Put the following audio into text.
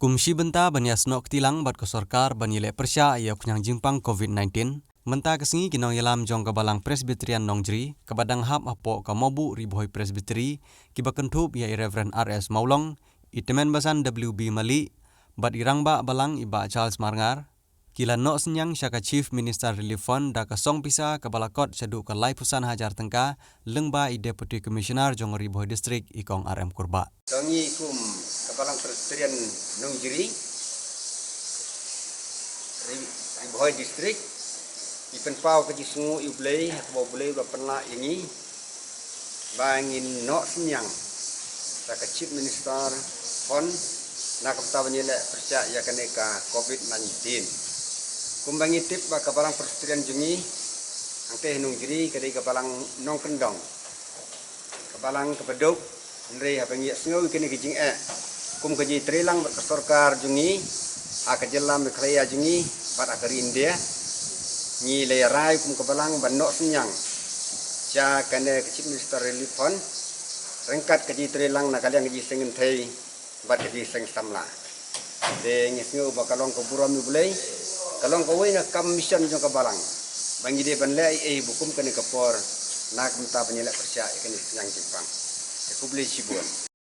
Kumsi benta banyas nok tilang bat ko sorkar banile persya ya kunyang jingpang COVID-19. Menta kesengi kinong yalam jong kabalang Presbyterian Nongjri, kabadang hap apo kamobu ribohoi Presbyteri, kibakentup ya Reverend R.S. Maulong, itemen basan W.B. Mali, bat irangba balang iba Charles Marngar, kila nok senyang syaka Chief Minister Relief Fund da kasong pisa kabalakot syadu kalai pusan hajar tengka, lengba i Deputy Commissioner jong ribohoi distrik ikong RM Kurba. Tangi kum kabalang Presbyterian Nongjri ribohoi distrik ipen pau kaji sungu iblei hakbo blei ba penla yangi bangin no senyang saka Chief Minister Fon nak kapta banyele persya ya kaneka COVID-19 kumbangi tip ba kabalang Presbyterian jungi angke Nongjri kadai kabalang nong kendong kabalang kepeduk Nri hapengi sengaw kini kijing kum kaji trilang berkesorkar jungi akajelam bekraya jungi bat akari India ni lerai kum kebalang bandok senyang ja kene Chief Minister Relief Fund rengkat kaji trilang nak kalian kaji sengen thei bat kaji seng samla de ngisngu bakalong keburam bulai kalong kawai nak kam mission jong kebalang bangi de banlai bukum kene kepor nak minta penyelek persya kene yang Jepang. Aku beli cibuan.